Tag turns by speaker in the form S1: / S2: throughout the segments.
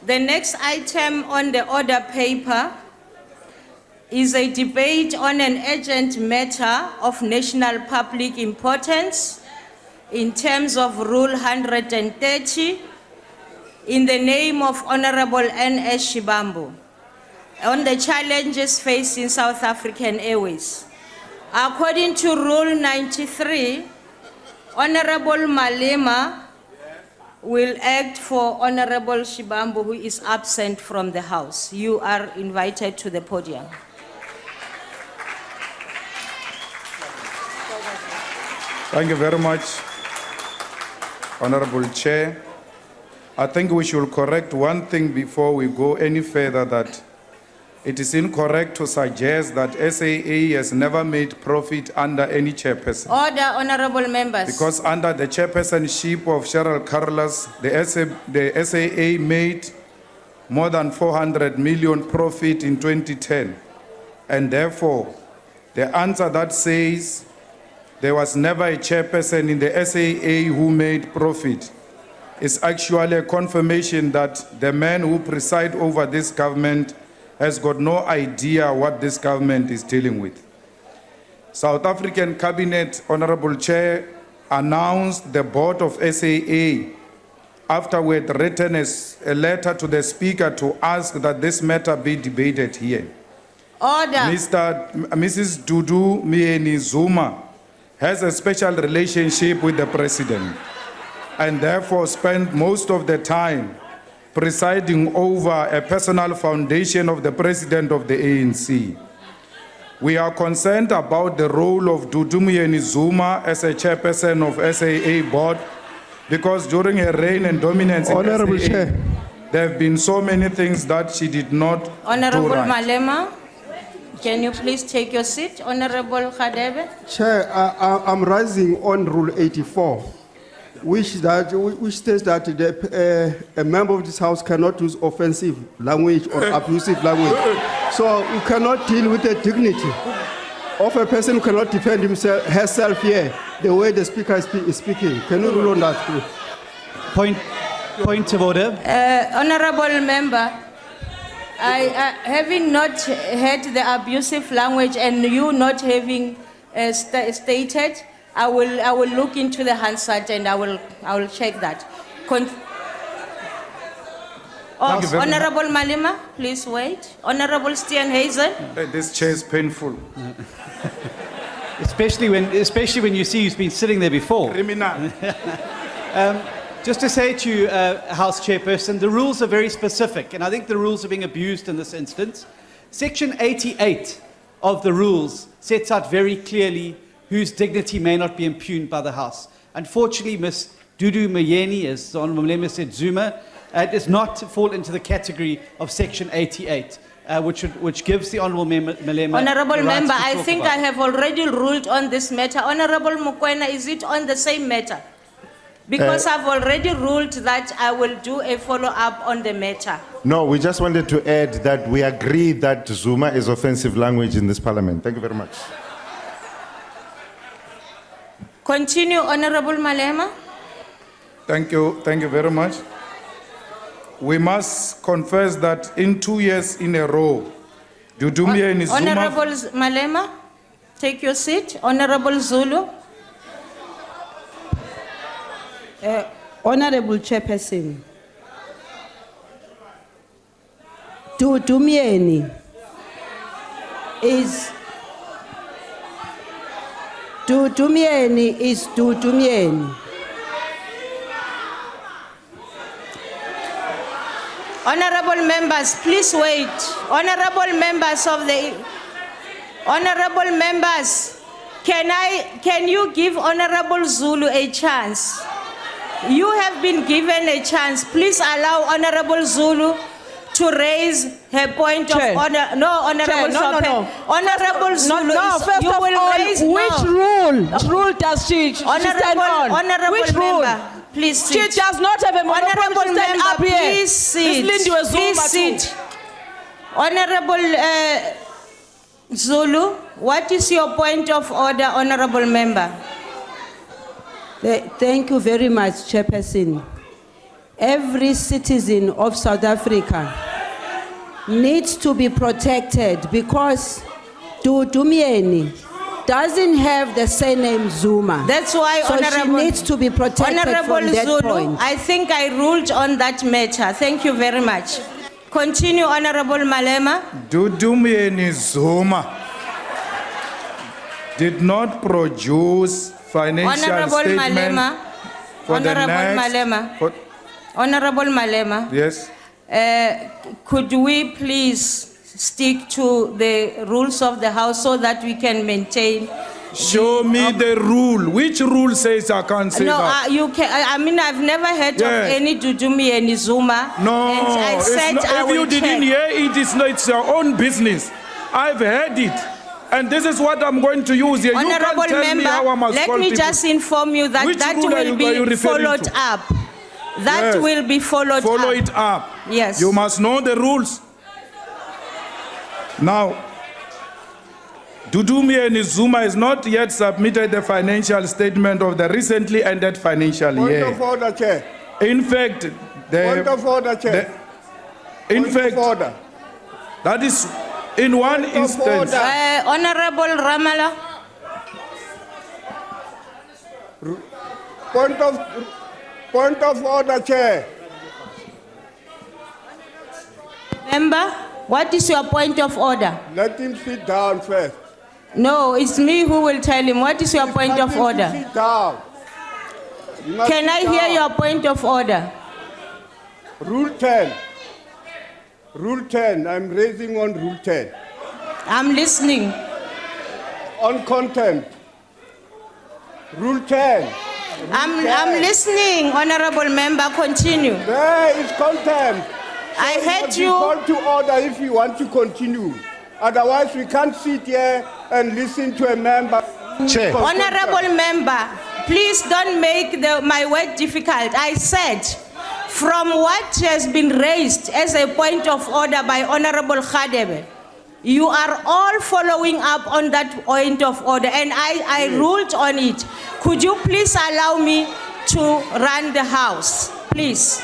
S1: The next item on the order paper is a debate on an urgent matter of national public importance in terms of Rule 130 in the name of Honorable N.S. Shibambo on the challenges facing South African Airways. According to Rule 93, Honorable Malema will act for Honorable Shibambo, who is absent from the House. You are invited to the podium.
S2: Thank you very much, Honorable Chair. I think we should correct one thing before we go any further, that it is incorrect to suggest that SAA has never made profit under any chairperson.
S1: Order, honorable members.
S2: Because under the chairpersonship of Cheryl Carlos, the SAA made more than 400 million profit in 2010. And therefore, the answer that says there was never a chairperson in the SAA who made profit is actually a confirmation that the man who presides over this government has got no idea what this government is dealing with. South African Cabinet, Honorable Chair, announced the board of SAA after we had written a letter to the Speaker to ask that this matter be debated here.
S1: Order.
S2: Mrs. Dudu Myeni ZUMA has a special relationship with the President and therefore spent most of the time presiding over a personal foundation of the President of the ANC. We are concerned about the role of Dudu Myeni ZUMA as a chairperson of SAA board, because during her reign and dominance
S3: Honorable
S2: in SAA,
S3: Chair,
S2: there have been so many things that she did not
S1: Honorable
S2: do right.
S1: Malema, can you please take your seat? Honorable Khadebe.
S3: Chair, I'm rising on Rule 84, which states that a member of this House cannot use offensive language or abusive language. So we cannot deal with the dignity of a person who cannot defend herself here the way the Speaker is speaking. Can you rule on that, please?
S4: Point of order.
S1: Honorable member, having not heard the abusive language and you not having stated, I will look into the Hansard and I will check that. Honorable Malema, please wait. Honorable Steenhuisen.
S2: This chair is painful.
S4: Especially when you see who's been sitting there before.
S2: Criminal.
S4: Just to say to you, House Chairperson, the rules are very specific, and I think the rules are being abused in this instance. Section 88 of the rules sets out very clearly whose dignity may not be impugned by the House. Unfortunately, Ms. Dudu Myeni, as Honorable Malema said, ZUMA, does not fall into the category of Section 88, which gives the Honorable Malema
S1: Honorable member,
S4: I
S1: think I have already ruled on this matter. Honorable Mukwena, is it on the same matter? Because I've already ruled that I will do a follow-up on the matter.
S5: No, we just wanted to add that we agree that ZUMA is offensive language in this parliament. Thank you very much.
S1: Continue, Honorable Malema.
S2: Thank you very much. We must confess that in 2 years in a row, Dudu Myeni ZUMA...
S1: Honorable Malema, take your seat. Honorable Zulu.
S6: Honorable Chairperson, Dudu Myeni is Dudu Myeni.
S1: Honorable members, please wait. Honorable members, can you give Honorable Zulu a chance? You have been given a chance. Please allow Honorable Zulu to raise her point of order. No, Honorable Zulu.
S6: No.
S1: Honorable Zulu,
S6: first
S1: you
S6: of
S1: will
S6: all,
S1: raise...
S6: Which rule does she stand on?
S1: Honorable
S6: Which
S1: member,
S6: rule?
S1: please sit.
S6: She does not have a monopoly
S1: Honorable
S6: to stand
S1: member,
S6: up here.
S1: please sit. Please sit. Honorable Zulu, what is your point of order, Honorable member?
S6: Thank you very much, Chairperson. every citizen of South Africa needs to be protected because Dudu Myeni doesn't have the surname Zuma.
S1: That's why,
S6: so
S1: Honorable,
S6: she needs to be protected
S1: Honorable
S6: from that
S1: Zulu,
S6: point.
S1: I think I ruled on that matter. Thank you very much. Continue, Honorable Malema.
S2: Dudu Myeni Zuma did not produce financial
S1: Honorable
S2: statement
S1: Malema.
S2: for the
S1: Honorable
S2: next...
S1: Malema.
S2: for-
S1: Honorable Malema.
S2: yes.
S1: Could we please stick to the rules of the House so that we can maintain?
S2: Show me the rule. Which rule says I can't say
S1: No,
S2: that?
S1: you can. I mean, I've never heard
S2: Yeah.
S1: of any Dudu Myeni Zuma.
S2: No,
S1: and I
S2: it's
S1: said
S2: not,
S1: I
S2: if you
S1: will
S2: didn't
S1: check.
S2: hear it, it's your own business. I've heard it. And this is what I'm going to use here.
S1: Honorable
S2: you can't tell me how I
S1: member,
S2: must
S1: let
S2: call
S1: me
S2: people.
S1: just inform you that
S2: Which
S1: that
S2: rule are
S1: will
S2: you
S1: be
S2: referring
S1: followed
S2: to?
S1: up. That
S2: Yes.
S1: will be followed
S2: Follow
S1: up.
S2: it up.
S1: Yes.
S2: You must know the rules. Now, Dudu Myeni Zuma has not yet submitted the financial statement of the recently ended financial
S3: Point
S2: year.
S3: of order, Chair.
S2: In fact,
S3: Point of order, Chair.
S2: in
S3: Point
S2: fact,
S3: of order.
S2: that is in one
S3: Point of
S2: instance.
S3: order.
S1: Honorable Ramala.
S3: Point of order, Chair.
S1: Member, what is your point of order?
S3: Let him sit down first.
S1: No, it's me who will tell him. What is your point
S3: Let
S1: of
S3: him
S1: order?
S3: Sit down. You must
S1: Can
S3: sit
S1: I hear
S3: down.
S1: your point of order?
S3: Rule 10. Rule 10. I'm raising on Rule 10.
S1: I'm listening.
S3: On contempt. Rule 10.
S1: I'm listening, honorable member. Continue.
S3: There is contempt.
S1: I
S3: You
S1: heard
S3: must be
S1: you.
S3: called to order if you want to continue. Otherwise, we can't sit here and listen to a member.
S5: Chair.
S1: Honorable member, please don't make my word difficult. I said, from what has been raised as a point of order by Honorable Khadebe, you are all following up on that point of order, and I ruled on it. Could you please allow me to run the House, please?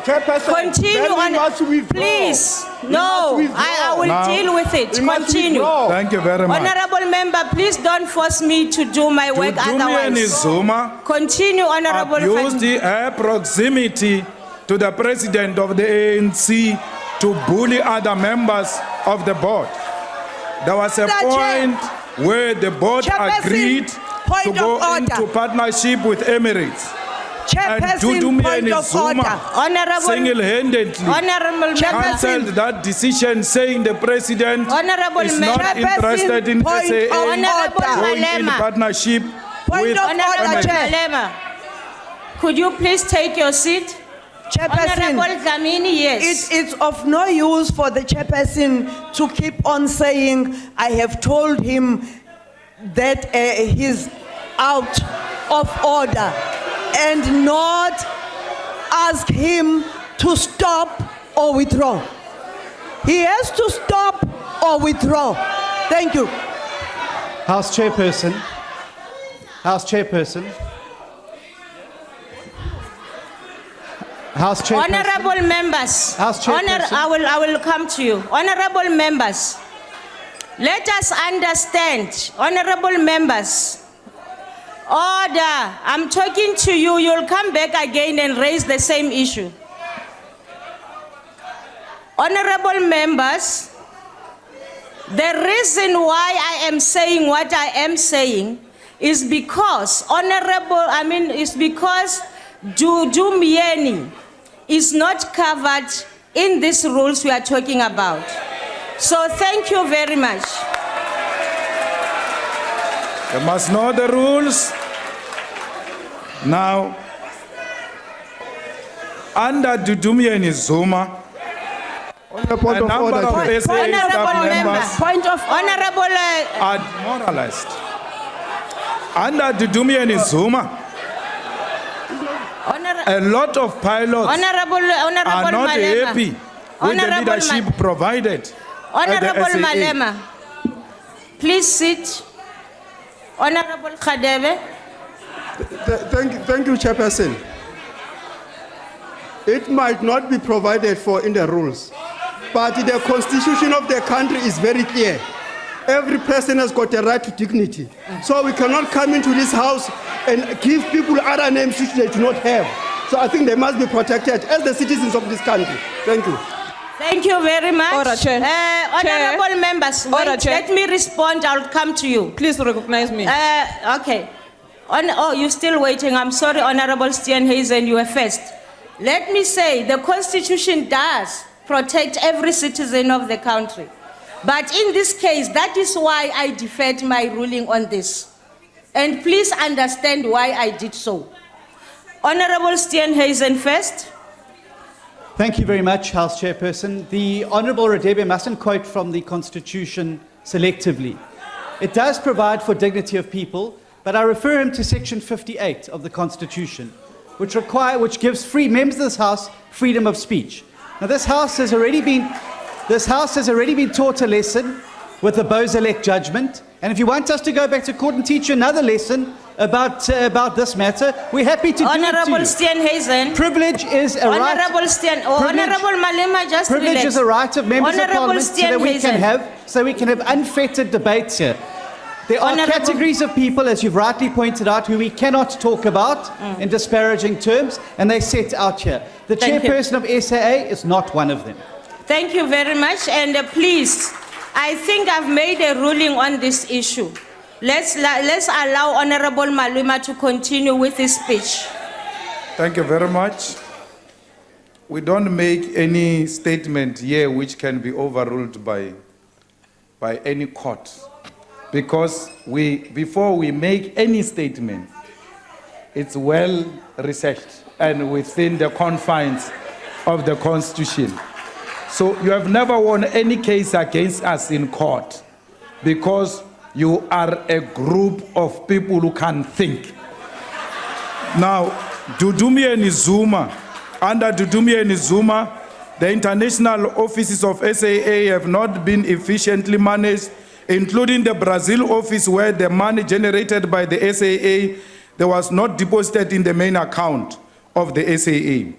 S3: Chairperson,
S1: Continue
S3: then he
S1: on.
S3: must withdraw.
S1: Please,
S3: He
S1: no,
S3: must withdraw.
S1: I will
S2: Now-
S1: deal with it.
S3: He must
S1: Continue.
S3: withdraw.
S2: Thank you very much.
S1: Honorable member, please don't force me to do my work
S2: Dudu Myeni
S1: otherwise.
S2: Zuma
S1: Continue, Honorable
S2: abused
S1: Khadebe.
S2: her proximity to the president of the ANC to bully other members of the board. There was a
S6: Mr. Chair.
S2: point where the board
S6: Chairperson,
S2: agreed
S6: point
S2: to
S6: of
S2: go
S6: order.
S2: into partnership with Emirates. And Dudu
S6: Chairperson, point
S2: Myeni
S6: of order.
S2: Zuma
S1: Honorable,
S2: single-handedly
S1: honorable
S2: cancelled
S1: member,
S2: that decision, saying the president
S1: Honorable
S2: is
S1: member,
S2: not interested in
S6: point
S2: SAA
S6: of
S1: Honorable
S2: going in
S1: Malema.
S2: partnership
S6: Point
S2: with
S6: of
S1: Honorable
S6: order,
S2: Emirates.
S6: Chair.
S1: Malema, could you please take your seat?
S6: Chairperson,
S1: Honorable Dlamini, yes.
S6: it's of no use for the chairperson to keep on saying, I have told him that he's out of order, and not ask him to stop or withdraw. He has to stop or withdraw. Thank you.
S4: House Chairperson. House Chairperson. House Chairperson.
S1: Honorable members,
S4: House Chairperson.
S1: I will come to you. Honorable members, let us understand, honorable members, order. I'm talking to you. You'll come back again and raise the same issue. Honorable members, the reason why I am saying what I am saying is because Dudu Myeni is not covered in these rules we are talking about. So thank you very much.
S2: You must know the rules. Now, under Dudu Myeni Zuma,
S3: On the point
S2: a
S3: of
S2: number
S3: order,
S2: of
S3: Chair.
S2: SA
S1: Honorable
S2: staff
S1: member.
S2: members
S6: Point of
S1: Honorable,
S2: are demoralized. Under Dudu Myeni Zuma, a lot of pilots
S1: Honorable
S2: are not
S1: Malema.
S2: happy with the
S1: Honorable
S2: leadership provided at the
S1: Honorable
S2: SAA.
S1: Malema, please sit. Honorable Khadebe.
S3: Thank you, Chairperson. It might not be provided for in the rules, but the constitution of the country is very clear. Every person has got a right to dignity. So we cannot come into this house and give people other names which they do not have. So I think they must be protected as the citizens of this country. Thank you.
S1: Thank you very much.
S7: Order, Chair.
S1: Honorable
S7: Chair.
S1: members,
S7: Order,
S1: wait,
S7: Chair.
S1: let me respond. I'll come to you.
S7: Please recognize me.
S1: Okay. You're still waiting. I'm sorry, Honorable Steenhuisen, you were first. Let me say, the Constitution does protect every citizen of the country. But in this case, that is why I deferred my ruling on this. And please understand why I did so. Honorable Steenhuisen first.
S4: Thank you very much, House Chairperson. The Honourable Radebe mustn't quote from the Constitution selectively. It does provide for dignity of people, but I refer him to Section 58 of the Constitution, which gives free members of this House freedom of speech. Now, this House has already been taught a lesson with the Bozalek judgment, and if you want us to go back to court and teach you another lesson about this matter, we're happy to do it to
S1: Honorable
S4: you.
S1: Steenhuisen.
S4: Privilege is a right.
S1: Honorable Malema, just
S4: Privilege
S1: relax.
S4: is a right of members of
S1: Honorable
S4: Parliament so we can have unfettered debates here. There are categories of people, as you've rightly pointed out, who we cannot talk about in disparaging terms, and they're set out here. The chairperson of SAA is not one of them.
S1: Thank you very much, and please, I think I've made a ruling on this issue. Let's allow Honorable Malema to continue with his speech.
S2: Thank you very much. We don't make any statement here which can be overruled by any court, because before we make any statement, it's well researched and within the confines of the Constitution. So you have never won any case against us in court because you are a group of people who can think. Now, Myeni ZUMA, under Myeni ZUMA, the international offices of SAA have not been efficiently managed, including the Brazil office where the money generated by the SAA, there was not deposited in the main account of the SAA.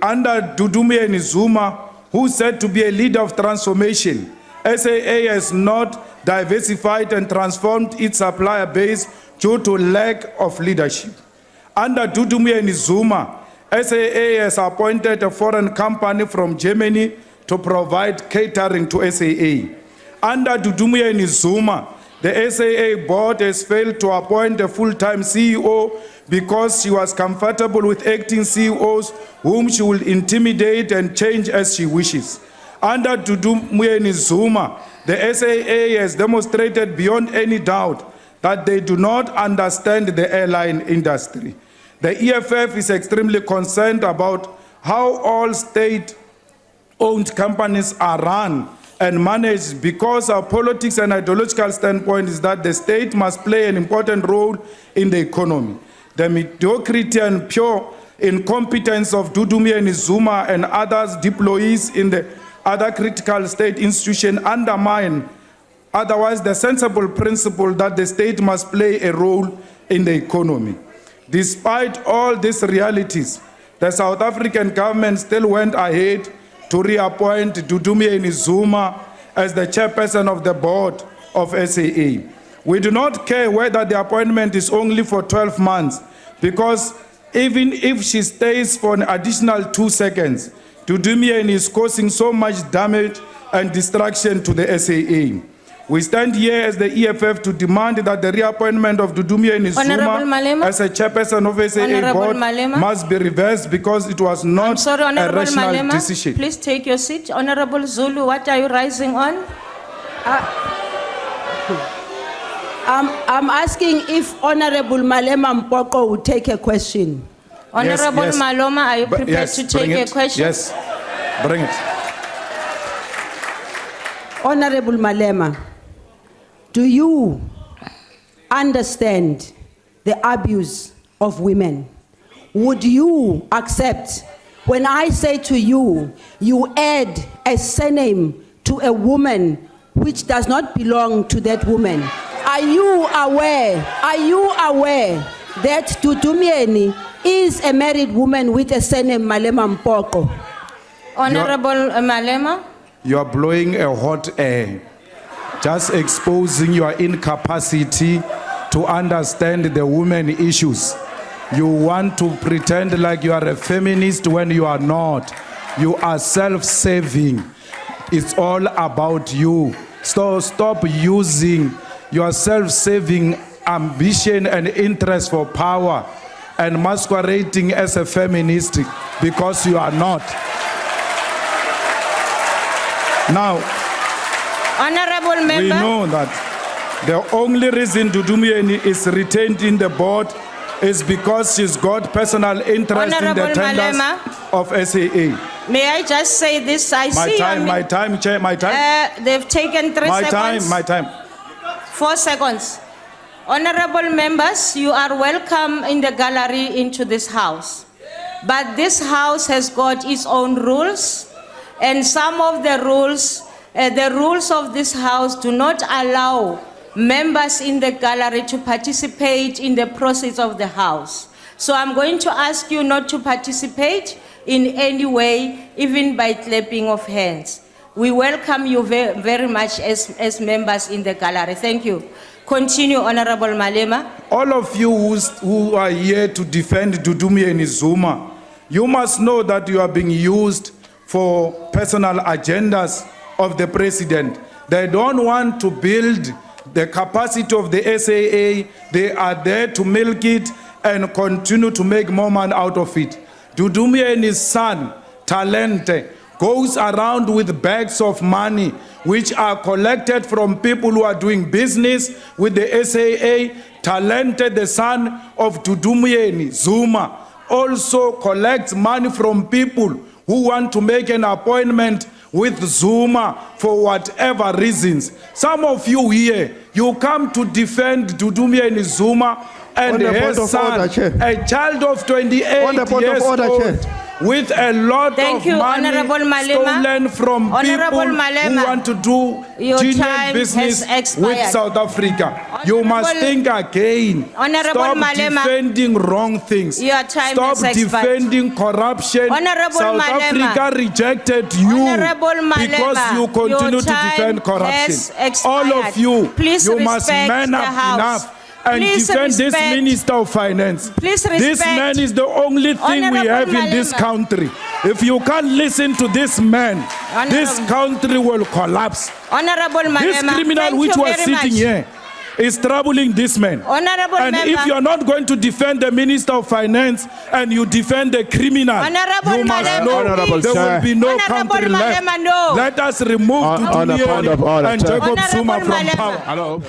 S2: Under Myeni ZUMA, who said to be a leader of transformation, SAA has not diversified and transformed its supplier base due to lack of leadership. Under Myeni ZUMA, SAA has appointed a foreign company from Germany to provide catering to SAA. Under Myeni ZUMA, the SAA board has failed to appoint a full-time CEO because she was comfortable with acting CEOs whom she will intimidate and change as she wishes. Under Myeni ZUMA, the SAA has demonstrated beyond any doubt that they do not understand the airline industry. The EFF is extremely concerned about how all state-owned companies are run and managed, because our politics and ideological standpoint is that the state must play an important role in the economy. The mediocrity and pure incompetence of Myeni ZUMA and others deployees in the other critical state institutions undermine otherwise the sensible principle that the state must play a role in the economy. Despite all these realities, the South African government still went ahead to reappoint Myeni ZUMA as the chairperson of the board of SAA. We do not care whether the appointment is only for 12 months, because even if she stays for an additional 2 seconds, Myeni is causing so much damage and destruction to the SAA. We stand here as the EFF to demand that the reappointment of Myeni ZUMA as a chairperson of SAA board must be reversed because it was not a rational decision.
S1: Please take your seat. Honorable Zulu, what are you rising on?
S6: I'm asking if Honorable Malema Mpoko would take a question.
S1: Honorable
S2: yes.
S1: Malema, are you prepared to take a question?
S2: Yes, bring it.
S6: Honorable Malema, do you understand the abuse of women? Would you accept when I say to you, you add a surname to a woman which does not belong to that woman? Are you aware that Myeni
S7: is a married woman with a surname Malema Mpoko.
S1: Honorable Malema.
S2: You are blowing a hot air, just exposing your incapacity to understand the women issues. You want to pretend like you are a feminist when you are not. You are self-serving. It's all about you. So stop using your self-serving ambition and interest for power and masquerading as a feminist because you are not. Now,
S1: Honorable
S2: we
S1: member.
S2: know that the only reason Dudu Myeni is retained in the board is because she's got personal interest in the
S1: Honorable
S2: tenders
S1: Malema.
S2: of SAA.
S1: May I just say this? I see
S2: My time, Chair, my time.
S1: they've taken 3 seconds.
S2: My time.
S1: 4 seconds. Honorable members, you are welcome in the gallery into this house. But this house has got its own rules, and some of the rules of this house do not allow members in the gallery to participate in the process of the house. So I'm going to ask you not to participate in any way, even by clapping of hands. We welcome you very much as members in the gallery. Thank you. Continue, Honorable Malema.
S2: All of you who are here to defend Dudu Myeni ZUMA, you must know that you are being used for personal agendas of the president. They don't want to build the capacity of the SAA. They are there to milk it and continue to make more money out of it. Dudu Myeni's son, Talente, goes around with bags of money which are collected from people who are doing business with the SAA. Talente, the son of Dudu Myeni, ZUMA, also collects money from people who want to make an appointment with ZUMA for whatever reasons. Some of you here, you come to defend Dudu Myeni ZUMA and her son, a child of 28 years old, with a lot of money stolen from people who want to do genuine business with South Africa. You must think again. Stop defending wrong things. Stop defending corruption. South Africa rejected you because you continue to defend corruption. All of you, you must man up enough and defend this Minister of Finance. This man is the only thing we have in this country. If you can't listen to this man, this country will collapse. This criminal which was sitting here is troubling this man. And if you are not going to defend the Minister of Finance and you defend the criminal, you must know there will be no country left. Let us remove Dudu Myeni and Jacob Zuma from power.